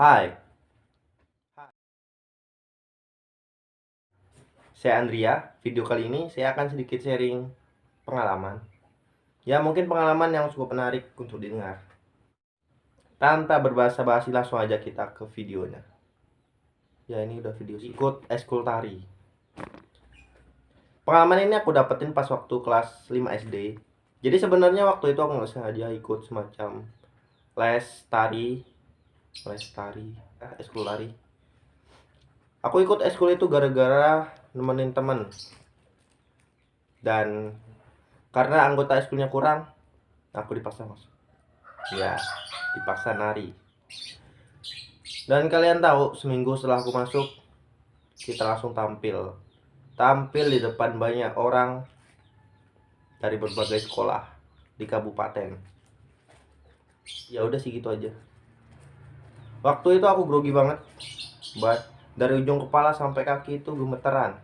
Hai, saya Andrea. Video kali ini saya akan sedikit sharing pengalaman. Ya, mungkin pengalaman yang cukup menarik untuk didengar. Tanpa berbahasa-basi, langsung aja kita ke videonya. Ya, ini udah video ikut eskul tari. Pengalaman ini aku dapetin pas waktu kelas 5 SD. Jadi sebenarnya waktu itu aku nggak sengaja ikut semacam les tari, eskul tari. Aku ikut eskul itu gara-gara nemenin temen. Dan karena anggota eskulnya kurang, aku dipaksa masuk. Ya, dipaksa nari. Dan kalian tahu, seminggu setelah aku masuk, kita langsung tampil di depan banyak orang dari berbagai sekolah di kabupaten. Ya udah sih, gitu aja. Waktu itu aku grogi banget, dari ujung kepala sampai kaki itu gemeteran,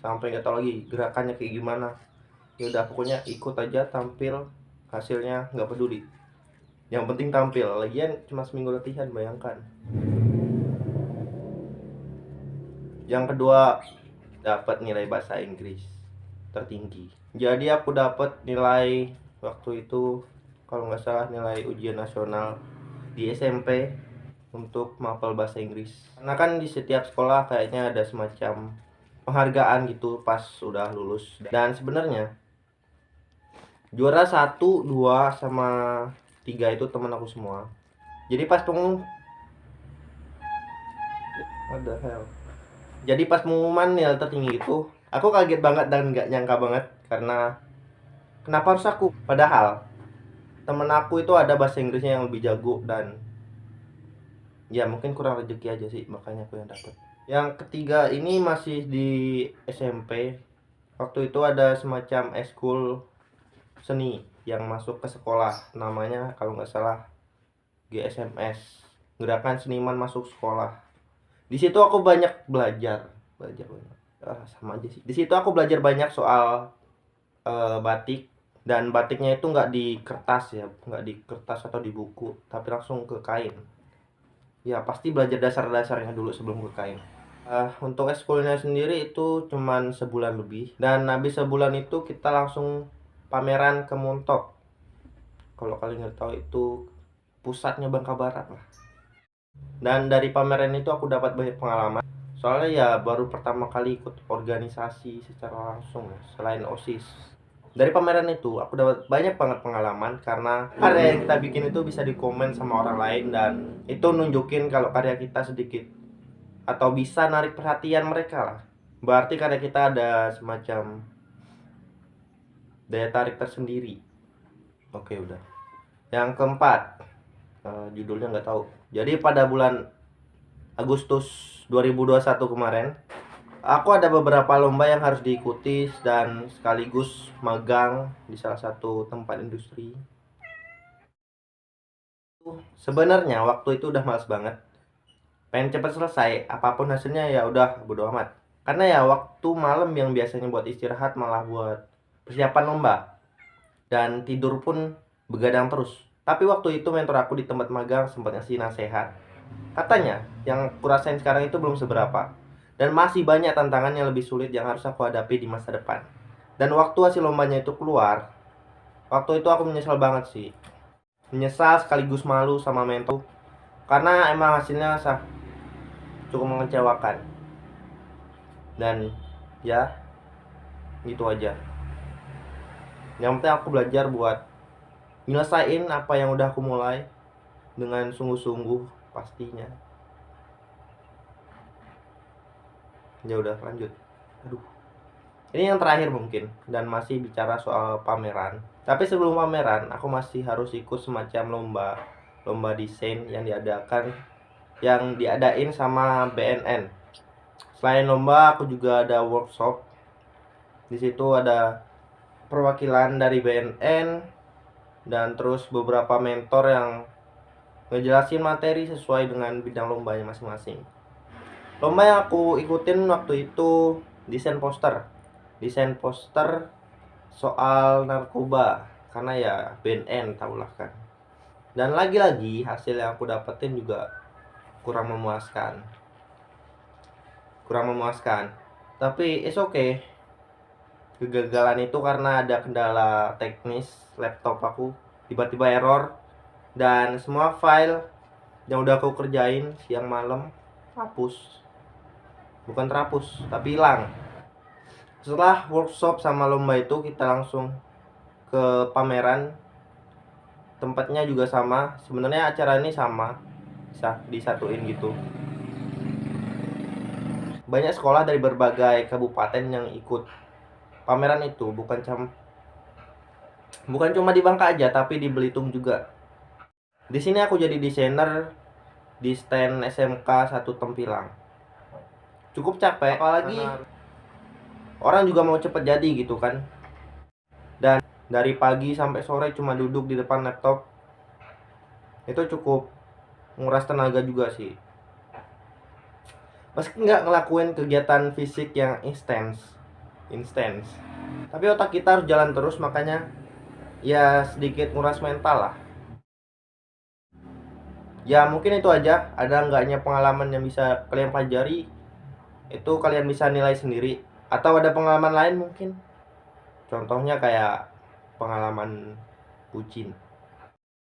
sampai nggak tahu lagi gerakannya kayak gimana. Ya udah, pokoknya ikut aja, tampil, hasilnya nggak peduli, yang penting tampil. Lagian cuma seminggu latihan, bayangkan. Yang kedua, dapat nilai bahasa Inggris tertinggi. Jadi aku dapat nilai waktu itu, kalau nggak salah, nilai ujian nasional di SMP untuk mapel bahasa Inggris. Karena kan di setiap sekolah kayaknya ada semacam penghargaan gitu pas sudah lulus. Dan sebenarnya juara 1, 2, sama 3 itu teman aku semua. Jadi pas ada hell. Jadi pas pengumuman nilai tertinggi itu, aku kaget banget dan nggak nyangka banget, karena kenapa harus aku? Padahal temen aku itu ada bahasa Inggrisnya yang lebih jago, dan ya mungkin kurang rezeki aja sih, makanya aku yang dapet. Yang ketiga ini masih di SMP. Waktu itu ada semacam eskul seni yang masuk ke sekolah, namanya kalau nggak salah GSMS, Gerakan Seniman Masuk Sekolah. Di situ aku banyak belajar banyak. Sama aja sih. Di situ aku belajar banyak soal batik. Dan batiknya itu nggak di kertas ya, nggak di kertas atau di buku, tapi langsung ke kain. Ya pasti belajar dasar-dasarnya dulu sebelum ke kain. Untuk ekskulnya sendiri itu cuman sebulan lebih, dan habis sebulan itu kita langsung pameran ke Montok. Kalau kalian nggak tahu, itu pusatnya Bangka Barat lah. Dan dari pameran itu aku dapat banyak pengalaman. Soalnya ya baru pertama kali ikut organisasi secara langsung ya, selain OSIS. Dari pameran itu aku dapat banyak banget pengalaman, karena karya yang kita bikin itu bisa dikomen sama orang lain, dan itu nunjukin kalau karya kita sedikit atau bisa narik perhatian mereka lah. Berarti karya kita ada semacam daya tarik tersendiri. Oke, udah. Yang keempat, judulnya nggak tahu. Jadi pada bulan Agustus 2021 kemarin, aku ada beberapa lomba yang harus diikuti dan sekaligus magang di salah satu tempat industri. Sebenarnya waktu itu udah males banget, pengen cepet selesai, apapun hasilnya ya udah bodo amat. Karena ya waktu malam yang biasanya buat istirahat malah buat persiapan lomba, dan tidur pun begadang terus. Tapi waktu itu mentor aku di tempat magang sempat ngasih nasihat. Katanya yang kurasain sekarang itu belum seberapa, dan masih banyak tantangan yang lebih sulit yang harus aku hadapi di masa depan. Dan waktu hasil lombanya itu keluar, waktu itu aku menyesal banget sih. Menyesal sekaligus malu sama mentor, karena emang hasilnya cukup mengecewakan. Dan ya gitu aja. Yang penting aku belajar buat nyelesain apa yang udah aku mulai dengan sungguh-sungguh pastinya. Ya udah, lanjut. Aduh, ini yang terakhir mungkin, dan masih bicara soal pameran. Tapi sebelum pameran, aku masih harus ikut semacam lomba desain yang diadain sama BNN. Selain lomba, aku juga ada workshop. Di situ ada perwakilan dari BNN, dan terus beberapa mentor yang ngejelasin materi sesuai dengan bidang lombanya masing-masing. Lomba yang aku ikutin waktu itu desain poster soal narkoba, karena ya BNN tahulah kan. Dan lagi-lagi hasil yang aku dapetin juga kurang memuaskan. Tapi it's okay. Kegagalan itu karena ada kendala teknis laptop aku, tiba-tiba error, dan semua file yang udah aku kerjain siang malam hapus. Bukan terhapus, tapi hilang. Setelah workshop sama lomba itu kita langsung ke pameran. Tempatnya juga sama, sebenarnya acara ini sama, disatuin gitu. Banyak sekolah dari berbagai kabupaten yang ikut pameran itu, bukan cuma di Bangka aja, tapi di Belitung juga. Di sini aku jadi desainer di stand SMK 1 Tempilang. Cukup capek, apalagi orang juga mau cepet jadi gitu kan. Dan dari pagi sampai sore cuma duduk di depan laptop, itu cukup nguras tenaga juga sih. Meski nggak ngelakuin kegiatan fisik yang intens, tapi otak kita harus jalan terus, makanya ya sedikit nguras mental lah. Ya mungkin itu aja, ada enggaknya pengalaman yang bisa kalian pelajari, itu kalian bisa nilai sendiri. Atau ada pengalaman lain mungkin, contohnya kayak pengalaman bucin.